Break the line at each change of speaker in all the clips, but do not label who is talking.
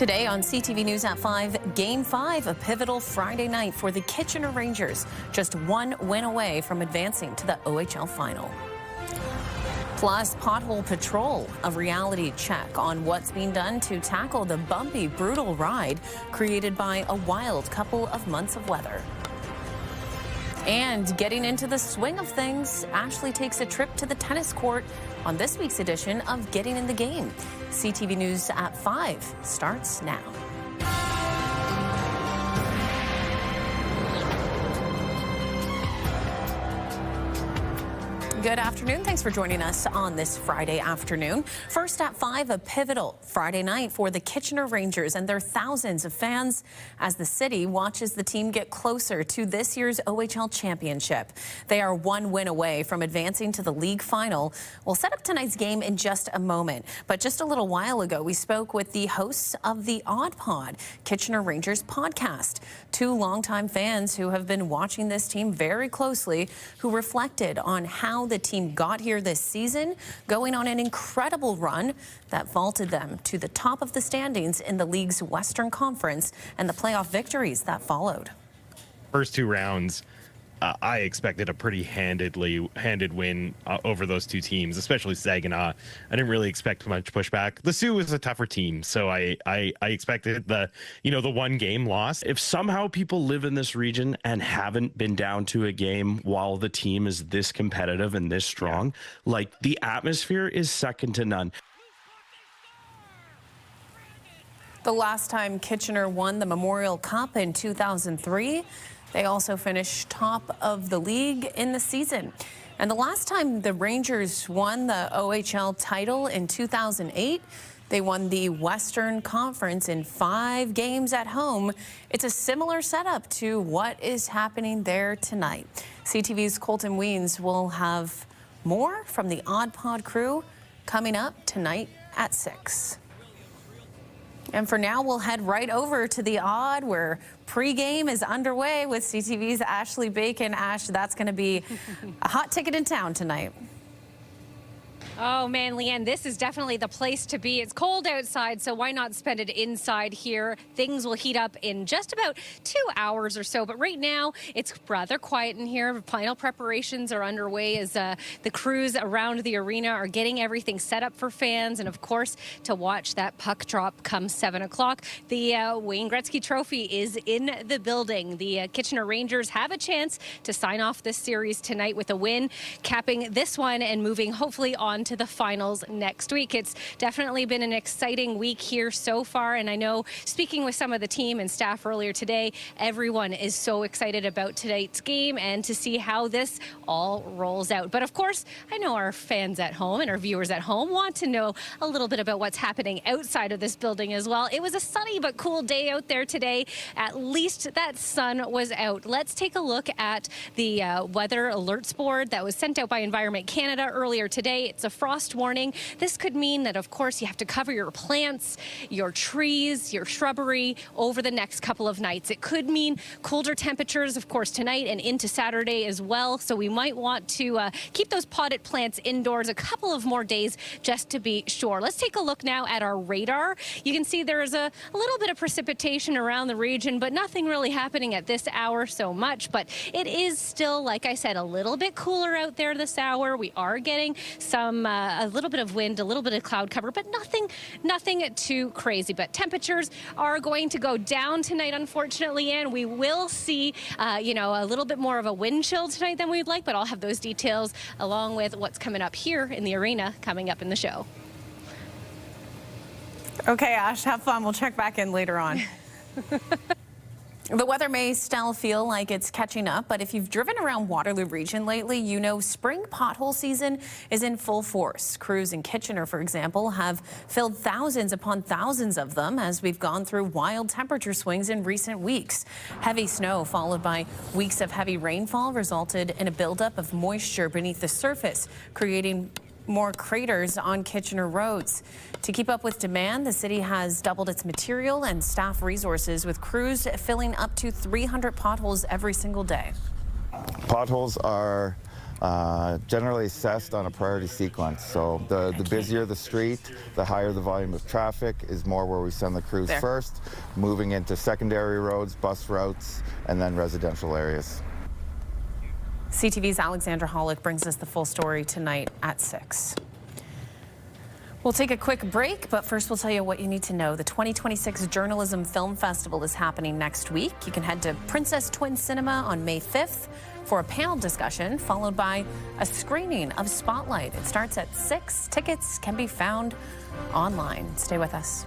Today on CTV News at 5, Game 5, a pivotal Friday night for the Kitchener Rangers, just one win away from advancing to the OHL final. Plus, Pothole Patrol, a reality check on what's being done to tackle the bumpy, brutal ride created by a wild couple of months of weather. And getting into the swing of things, Ashley takes a trip to the tennis court on this week's edition of Getting in the Game. CTV News at 5 starts now. Good afternoon. Thanks for joining us on this Friday afternoon. First at 5, a pivotal Friday night for the Kitchener Rangers and their thousands of fans as the city watches the team get closer to this year's OHL championship. They are one win away from advancing to the league final. We'll set up tonight's game in just a moment. But just a little while ago, we spoke with the hosts of the Odd Pod, Kitchener Rangers podcast. Two longtime fans who have been watching this team very closely, who reflected on how the team got here this season, going on an incredible run that vaulted them to the top of the standings in the league's Western Conference and the playoff victories that followed.
First two rounds, I expected a pretty handed win over those two teams, especially Saginaw. I didn't really expect much pushback. The Sioux is a tougher team, so I expected the one game loss.
If somehow people live in this region and haven't been down to a game while the team is this competitive and this strong, like the atmosphere is second to none.
The last time Kitchener won the Memorial Cup in 2003, they also finished top of the league in the season. And the last time the Rangers won the OHL title in 2008, they won the Western Conference in 5 games at home. It's a similar setup to what is happening there tonight. CTV's Colton Weens will have more from the Odd Pod crew coming up tonight at 6. And for now, we'll head right over to the Odd, where pregame is underway with CTV's Ashley Bacon. Ash, that's going to be a hot ticket in town tonight.
Oh, man, Leanne, this is definitely the place to be. It's cold outside, so why not spend it inside here? Things will heat up in just about 2 hours or so. But right now, it's rather quiet in here. Final preparations are underway as the crews around the arena are getting everything set up for fans. And, of course, to watch that puck drop come 7 o'clock. The Wayne Gretzky Trophy is in the building. The Kitchener Rangers have a chance to sign off this series tonight with a win, capping this one and moving hopefully on to the finals next week. It's definitely been an exciting week here so far, and I know speaking with some of the team and staff earlier today, everyone is so excited about tonight's game and to see how this all rolls out. But of course, I know our fans at home and our viewers at home want to know a little bit about what's happening outside of this building as well. It was a sunny but cool day out there today. At least that sun was out. Let's take a look at the weather alerts board that was sent out by Environment Canada earlier today. It's a frost warning. This could mean that, of course, you have to cover your plants, your trees, your shrubbery over the next couple of nights. It could mean colder temperatures, of course, tonight and into Saturday as well. So we might want to keep those potted plants indoors a couple of more days just to be sure. Let's take a look now at our radar. You can see there is a little bit of precipitation around the region, but nothing really happening at this hour so much. But it is still, like I said, a little bit cooler out there this hour. We are getting some a little bit of wind, a little bit of cloud cover, but nothing too crazy. But temperatures are going to go down tonight, unfortunately, and we will see, a little bit more of a wind chill tonight than we'd like, but I'll have those details along with what's coming up here in the arena coming up in the show.
Okay, Ash, have fun. We'll check back in later on. The weather may still feel like it's catching up, but if you've driven around Waterloo region lately, you know spring pothole season is in full force. Crews in Kitchener, for example, have filled thousands upon thousands of them as we've gone through wild temperature swings in recent weeks. Heavy snow followed by weeks of heavy rainfall resulted in a buildup of moisture beneath the surface, creating more craters on Kitchener roads. To keep up with demand, the city has doubled its material and staff resources, with crews filling up to 300 potholes every single day.
Potholes are generally assessed on a priority sequence. So the busier the street, the higher the volume of traffic is more where we send the crews first, moving into secondary roads, bus routes, and then residential areas.
CTV's Alexandra Hollick brings us the full story tonight at 6. We'll take a quick break, but first we'll tell you what you need to know. The 2026 Journalism Film Festival is happening next week. You can head to Princess Twin Cinema on May 5th for a panel discussion, followed by a screening of Spotlight. It starts at 6. Tickets can be found online. Stay with us.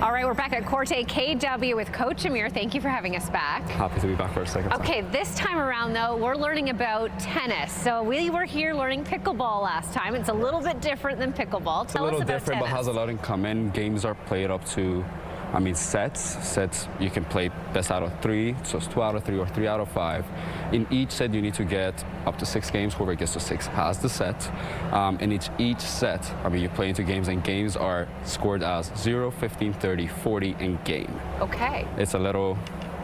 All right, we're back at Corte KW with Coach Amir. Thank you for having us back.
Happy to be back for a second time.
Okay, this time around, though, we're learning about tennis. So we were here learning pickleball last time. It's a little bit different than pickleball.
It's a little different, but has a lot in common. Games are played up to, sets you can play best out of 3, so it's 2 out of 3 or 3 out of 5. In each set, you need to get up to 6 games. Whoever gets to 6 has the set. In each set, you play into games, and games are scored as 0, 15, 30, 40 in game.
Okay.
It's a little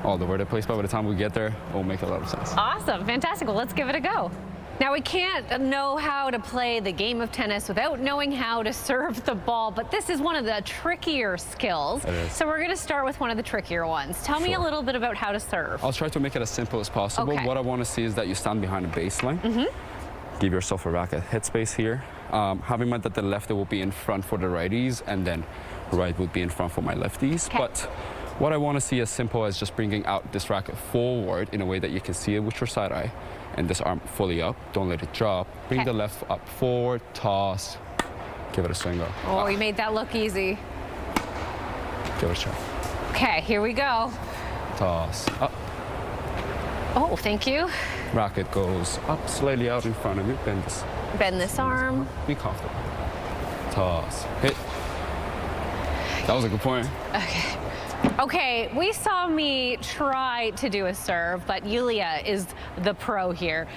all over the place, but by the time we get there, it'll make a lot of sense.
Awesome. Fantastic. Well, let's give it a go. Now, we can't know how to play the game of tennis without knowing how to serve the ball, but this is one of the trickier skills.
It is.
So we're going to start with one of the trickier ones. Tell me a little bit about how to serve.
I'll try to make it as simple as possible.
Okay.
What I want to see is that you stand behind a baseline. Give yourself a racket headspace here. Have in mind that the lefty will be in front for the righties, and then right would be in front for my lefties.
Okay.
But what I want to see as simple as just bringing out this racket forward in a way that you can see it with your side eye, and this arm fully up. Don't let it drop. Bring the left up forward, toss, give it a swing up.
Oh, you made that look easy.
Give it a try.
Okay, here we go.
Toss, up.
Oh, thank you.
Racket goes up, slightly out in front of you.
Bend this arm.
Be comfortable. Toss, hit. That was a good point.
Okay. Okay, we saw me try to do a serve, but Yulia is the pro here.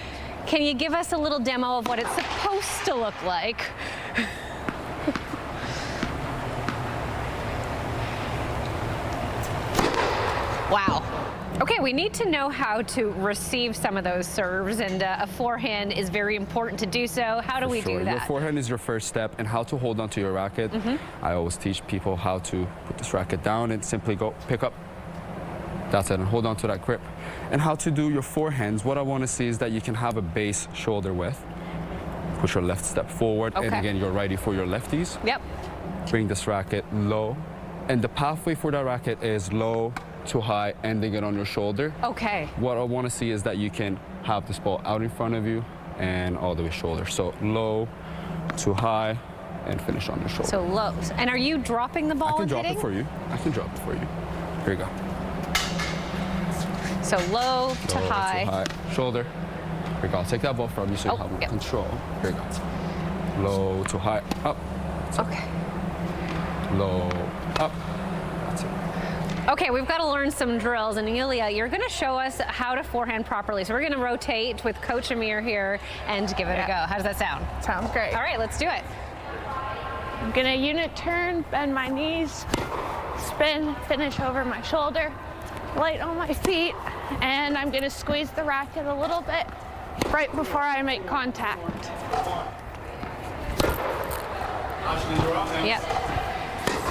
Can you give us a little demo of what it's supposed to look like? Wow. Okay, we need to know how to receive some of those serves, and a forehand is very important to do so. How do we do that?
Your forehand is your first step, and how to hold onto your racket. I always teach people how to put this racket down and simply go pick up. That's it, and hold on to that grip. And how to do your forehands, what I want to see is that you can have a base shoulder width. Put your left step forward, and again, you're righty for your lefties.
Yep.
Bring this racket low, and the pathway for that racket is low to high, ending it on your shoulder.
Okay.
What I want to see is that you can have this ball out in front of you and all the way shoulder. So low to high and finish on your shoulder.
So low. And are you dropping the ball?
I can drop
hitting?
it for you. I can drop it for you. Here you go.
So low to high.
Shoulder. Here you go. I'll take that ball from you so you have more control. Here you go. Low to high. Up.
Okay.
Low. Up. That's it.
Okay, we've got to learn some drills, and Yulia, you're going to show us how to forehand properly. So we're going to rotate with Coach Amir here and give it a go. How does that sound?
Sounds great.
All right, let's do it.
I'm going to unit turn, bend my knees, spin, finish over my shoulder, light on my feet, and I'm going to squeeze the racket a little bit right before I make contact.
Yep.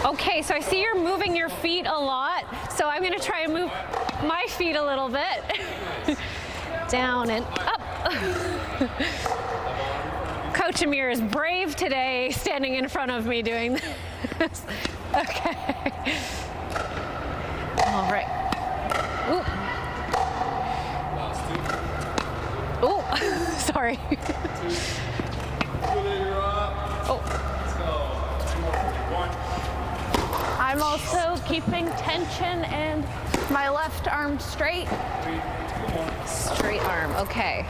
Okay, so I see you're moving your feet a lot, so I'm going to try and move my feet a little bit. Down and up. Coach Amir is brave today, standing in front of me doing this. Okay. All right. Ooh. Ooh, sorry. Oh.
I'm also keeping tension and my left arm straight.
Straight arm, okay.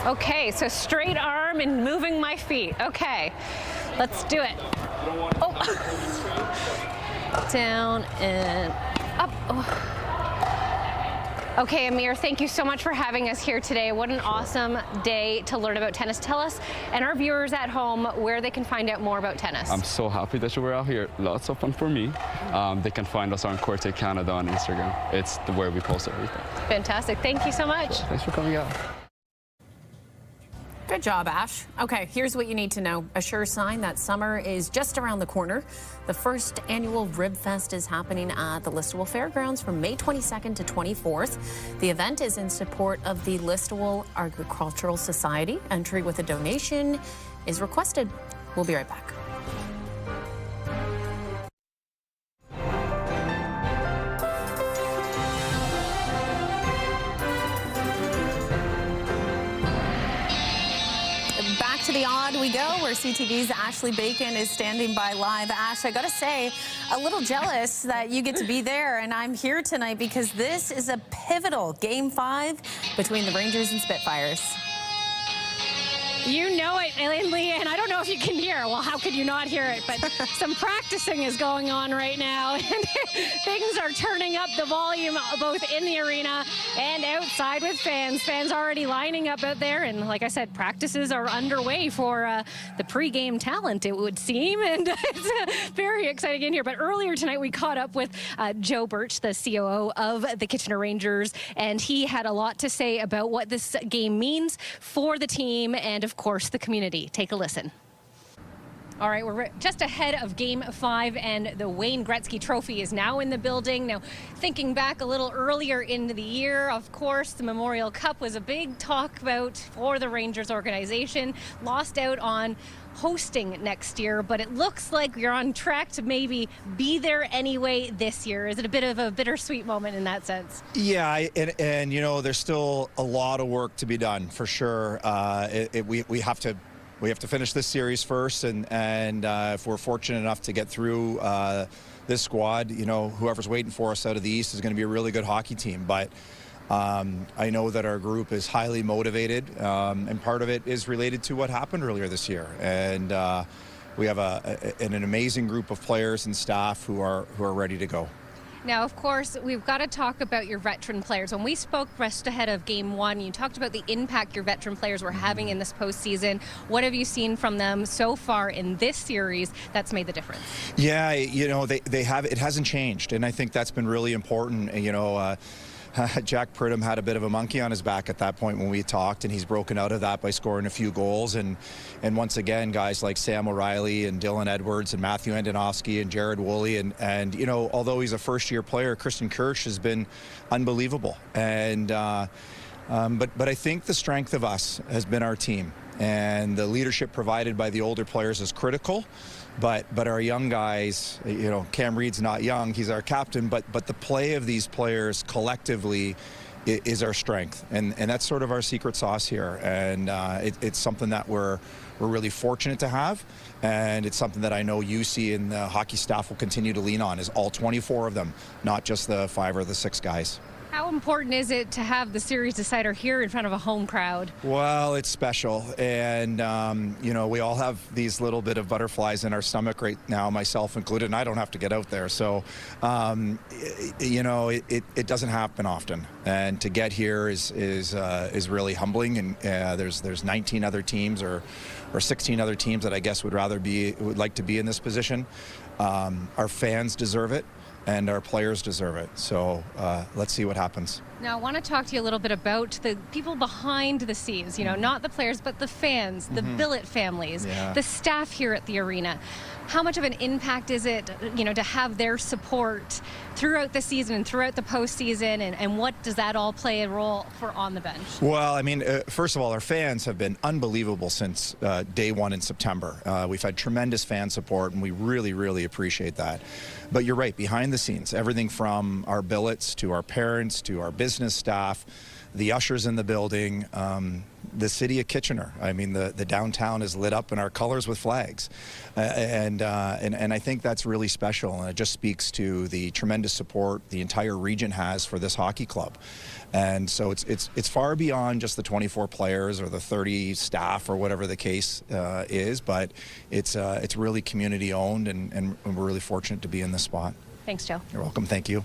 Okay, so straight arm and moving my feet. Okay, let's do it. Oh. Down and up. Oh. Okay, Amir, thank you so much for having us here today. What an awesome day to learn about tennis. Tell us and our viewers at home where they can find out more about tennis.
I'm so happy that you were out here. Lots of fun for me. They can find us on Court Canada on Instagram. It's where we post everything.
Fantastic. Thank you so much.
So, thanks for coming out.
Good job, Ash. Okay, here's what you need to know. A sure sign that summer is just around the corner. The first annual Rib Fest is happening at the Listowel Fairgrounds from May 22nd to 24th. The event is in support of the Listowel Agricultural Society. Entry with a donation is requested. We'll be right back. To the Odd we go, where CTV's Ashley Bacon is standing by live. Ash, I gotta say, a little jealous that you get to be there, and I'm here tonight because this is a pivotal Game 5 between the Rangers and Spitfires.
You know it, and Leanne, I don't know if you can hear. Well, how could you not hear it? But some practicing is going on right now, and things are turning up the volume both in the arena and outside with fans. Fans already lining up out there, and like I said, practices are underway for the pregame talent, it would seem, and it's very exciting in here. But earlier tonight, we caught up with Joe Birch, the COO of the Kitchener Rangers, and he had a lot to say about what this game means for the team and, of course, the community. Take a listen. All right, we're just ahead of Game 5, and the Wayne Gretzky Trophy is now in the building. Now, thinking back a little earlier in the year, of course, the Memorial Cup was a big talk about for the Rangers organization. Lost out on hosting next year, but it looks like you're on track to maybe be there anyway this year. Is it a bit of a bittersweet moment in that sense?
Yeah, and you know, there's still a lot of work to be done for sure. We have to finish this series first, and if we're fortunate enough to get through this squad, you know, whoever's waiting for us out of the East is going to be a really good hockey team. But I know that our group is highly motivated, and part of it is related to what happened earlier this year. And we have an amazing group of players and staff who are ready to go.
Now, of course, we've got to talk about your veteran players. When we spoke just ahead of Game 1, you talked about the impact your veteran players were having in this postseason. What have you seen from them so far in this series that's made the difference? Yeah,
you know, they have. It hasn't changed, and I think that's been really important. You know, Jack Pridham had a bit of a monkey on his back at that point when we talked, and he's broken out of that by scoring a few goals. And once again, guys like Sam O'Reilly and Dylan Edwards and Matthew Andonovski and Jared Woolley, and you know, although he's a first-year player, Christian Kirsch has been unbelievable. And but I think the strength of us has been our team, and the leadership provided by the older players is critical. But our young guys, you know, Cam Reed's not young, he's our captain, but the play of these players collectively is our strength, and that's sort of our secret sauce here. And it's something that we're really fortunate to have, and it's something that I know UC and the hockey staff will continue to lean on, is all 24 of them, not just the 5 or the 6 guys.
How important is it to have the series decider here in front of a home crowd?
Well, it's special, and you know, we all have these little bit of butterflies in our stomach right now, myself included, and I don't have to get out there. So, you know, it doesn't happen often, and to get here is really humbling. And there's 19 other teams or 16 other teams that I guess would like to be in this position. Our fans deserve it, and our players deserve it. So let's see what happens.
Now, I want to talk to you a little bit about the people behind the scenes, you know, not the players, but the fans, the billet families, the staff here at the arena. How much of an impact is it, you know, to have their support throughout the season and throughout the postseason, and what does that all play a role for on the bench? Well,
I mean, first of all, our fans have been unbelievable since day 1 in September. We've had tremendous fan support, and we really, really appreciate that. But you're right, behind the scenes, everything from our billets to our parents to our business staff, the ushers in the building, the city of Kitchener. I mean, the downtown is lit up in our colors with flags, and I think that's really special, and it just speaks to the tremendous support the entire region has for this hockey club. And so it's far beyond just the 24 players or the 30 staff or whatever the case is, but it's really community owned, and we're really fortunate to be in this spot.
Thanks, Joe.
You're welcome. Thank you.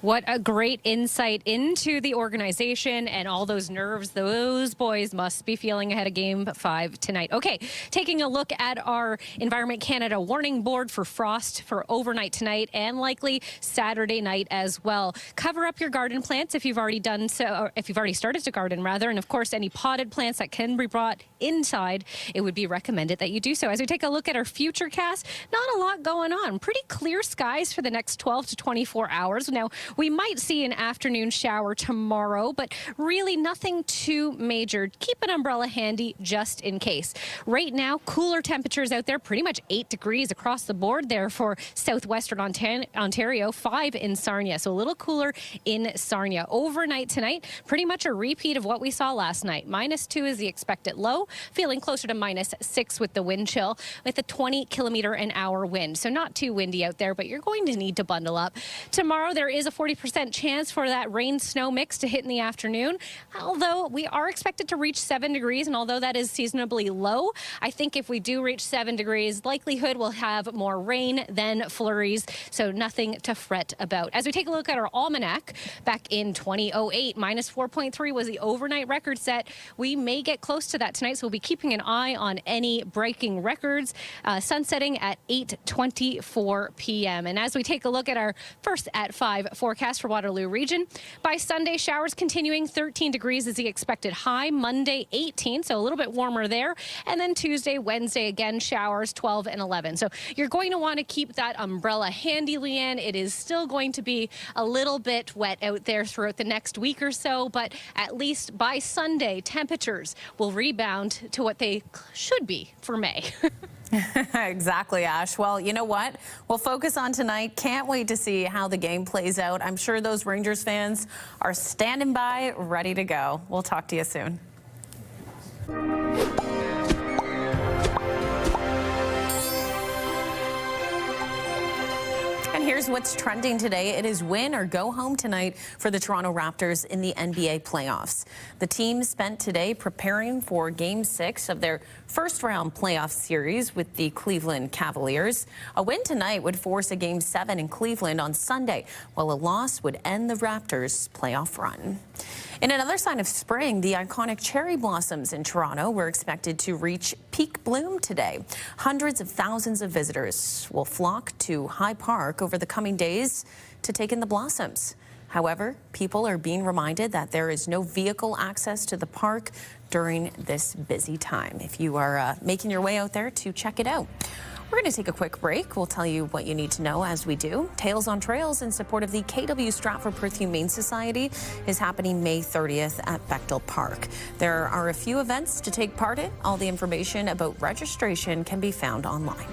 What a great insight into the organization and all those nerves those boys must be feeling ahead of Game 5 tonight. Okay, taking a look at our Environment Canada warning board for frost for overnight tonight and likely Saturday night as well. Cover up your garden plants if you've already done so, or if you've already started to garden rather, and of course any potted plants that can be brought inside, it would be recommended that you do so. As we take a look at our future cast, not a lot going on. Pretty clear skies for the next 12 to 24 hours. Now, we might see an afternoon shower tomorrow, but really nothing too major. Keep an umbrella handy just in case. Right now, cooler temperatures out there, pretty much 8 degrees across the board there for southwestern Ontario, 5 in Sarnia. So a little cooler in Sarnia. Overnight tonight, pretty much a repeat of what we saw last night. -2 is the expected low, feeling closer to -6 with the wind chill with a 20-kilometer-an-hour wind. So not too windy out there, but you're going to need to bundle up. Tomorrow, there is a 40% chance for that rain-snow mix to hit in the afternoon, although we are expected to reach 7 degrees, and although that is seasonably low, I think if we do reach 7 degrees, likelihood we'll have more rain than flurries, so nothing to fret about. As we take a look at our almanac, back in 2008, -4.3 was the overnight record set. We may get close to that tonight, so we'll be keeping an eye on any breaking records. Sunsetting at 8:24 p.m. And as we take a look at our first at 5 forecast for Waterloo Region, by Sunday, showers continuing. 13 degrees is the expected high. Monday, 18, so a little bit warmer there. And then Tuesday, Wednesday, again, showers, 12 and 11. So you're going to want to keep that umbrella handy, Leanne. It is still going to be a little bit wet out there throughout the next week or so, but at least by Sunday, temperatures will rebound to what they should be for May.
Exactly, Ash. Well, you know what? We'll focus on tonight. Can't wait to see how the game plays out. I'm sure those Rangers fans are standing by, ready to go. We'll talk to you soon. And here's what's trending today. It is win or go home tonight for the Toronto Raptors in the NBA playoffs. The team spent today preparing for Game 6 of their first-round playoff series with the Cleveland Cavaliers. A win tonight would force a Game 7 in Cleveland on Sunday, while a loss would end the Raptors' playoff run. In another sign of spring, the iconic cherry blossoms in Toronto were expected to reach peak bloom today. Hundreds of thousands of visitors will flock to High Park over the coming days to take in the blossoms. However, people are being reminded that there is no vehicle access to the park during this busy time if you are making your way out there to check it out. We're going to take a quick break. We'll tell you what you need to know as we do. Tales on Trails in support of the KW Stratford Perth Humane Society is happening May 30th at Bechtel Park. There are a few events to take part in. All the information about registration can be found online.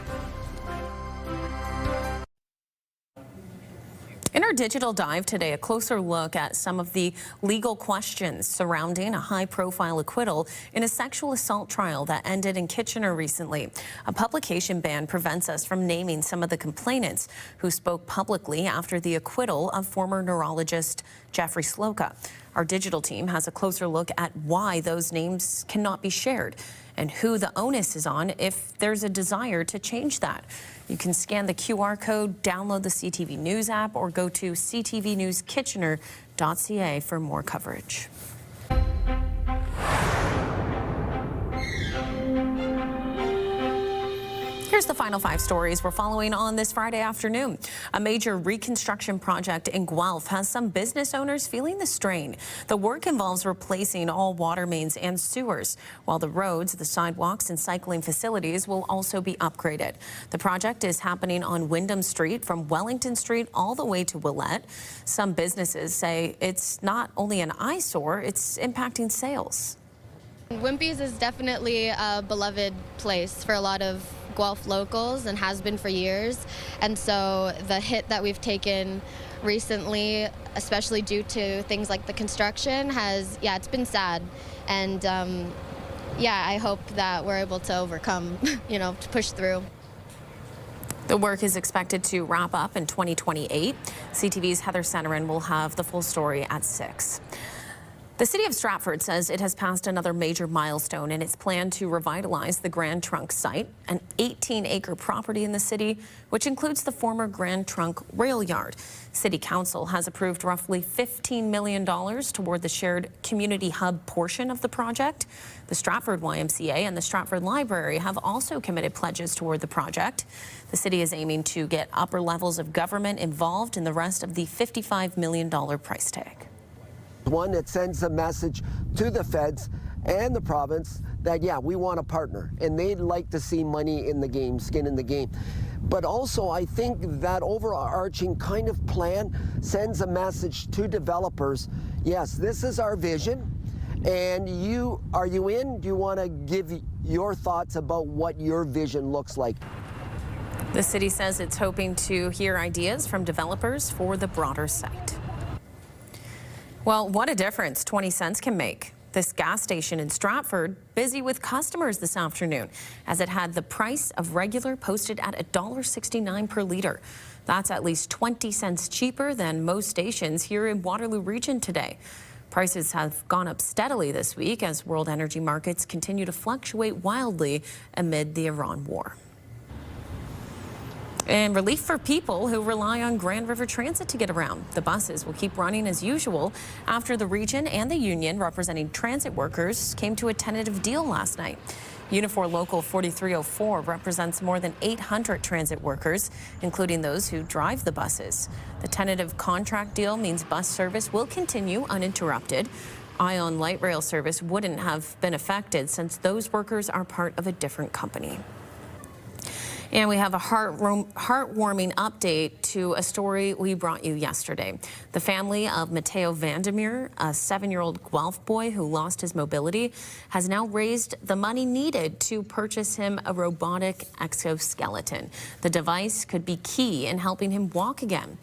In our digital dive today, a closer look at some of the legal questions surrounding a high-profile acquittal in a sexual assault trial that ended in Kitchener recently. A publication ban prevents us from naming some of the complainants who spoke publicly after the acquittal of former neurologist Jeffrey Sloka. Our digital team has a closer look at why those names cannot be shared and who the onus is on if there's a desire to change that. You can scan the QR code, download the CTV News app, or go to ctvnewskitchener.ca for more coverage. Here's the final 5 stories we're following on this Friday afternoon. A major reconstruction project in Guelph has some business owners feeling the strain. The work involves replacing all water mains and sewers, while the roads, the sidewalks, and cycling facilities will also be upgraded. The project is happening on Wyndham Street from Wellington Street all the way to Willette. Some businesses say it's not only an eyesore, it's impacting sales.
Wimpy's is definitely a beloved place for a lot of Guelph locals and has been for years. And so the hit that we've taken recently, especially due to things like the construction, it's been sad. And I hope that we're able to overcome, to push through.
The work is expected to wrap up in 2028. CTV's Heather Centerin will have the full story at 6. The city of Stratford says it has passed another major milestone in its plan to revitalize the Grand Trunk site, an 18-acre property in the city, which includes the former Grand Trunk rail yard. City Council has approved roughly $15 million toward the shared community hub portion of the project. The Stratford YMCA and the Stratford Library have also committed pledges toward the project. The city is aiming to get upper levels of government involved in the rest of the $55 million price tag.
One that sends a message to the feds and the province that, yeah, we want a partner, and they'd like to see money in the game, skin in the game. But also, I think that overarching kind of plan sends a message to developers. Yes, this is our vision, and are you in? Do you want to give your thoughts about what your vision looks like?
The city says it's hoping to hear ideas from developers for the broader site. Well, what a difference 20 cents can make. This gas station in Stratford busy with customers this afternoon as it had the price of regular posted at $1.69 per liter. That's at least 20 cents cheaper than most stations here in Waterloo Region today. Prices have gone up steadily this week as world energy markets continue to fluctuate wildly amid the Iran war. And relief for people who rely on Grand River Transit to get around. The buses will keep running as usual after the region and the union representing transit workers came to a tentative deal last night. Unifor Local 4304 represents more than 800 transit workers, including those who drive the buses. The tentative contract deal means bus service will continue uninterrupted. Ion Light Rail service wouldn't have been affected since those workers are part of a different company. And we have a heartwarming update to a story we brought you yesterday. The family of Matteo Vandermeer, a 7-year-old Guelph boy who lost his mobility, has now raised the money needed to purchase him a robotic exoskeleton. The device could be key in helping him walk again.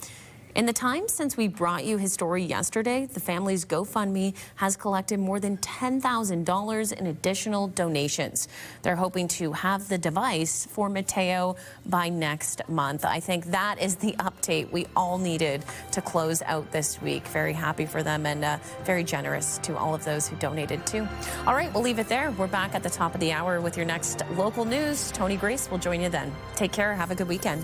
In the time since we brought you his story yesterday, the family's GoFundMe has collected more than $10,000 in additional donations. They're hoping to have the device for Matteo by next month. I think that is the update we all needed to close out this week. Very happy for them and very generous to all of those who donated too. All right, we'll leave it there. We're back at the top of the hour with your next local news. Tony Grace will join you then. Take care. Have a good weekend.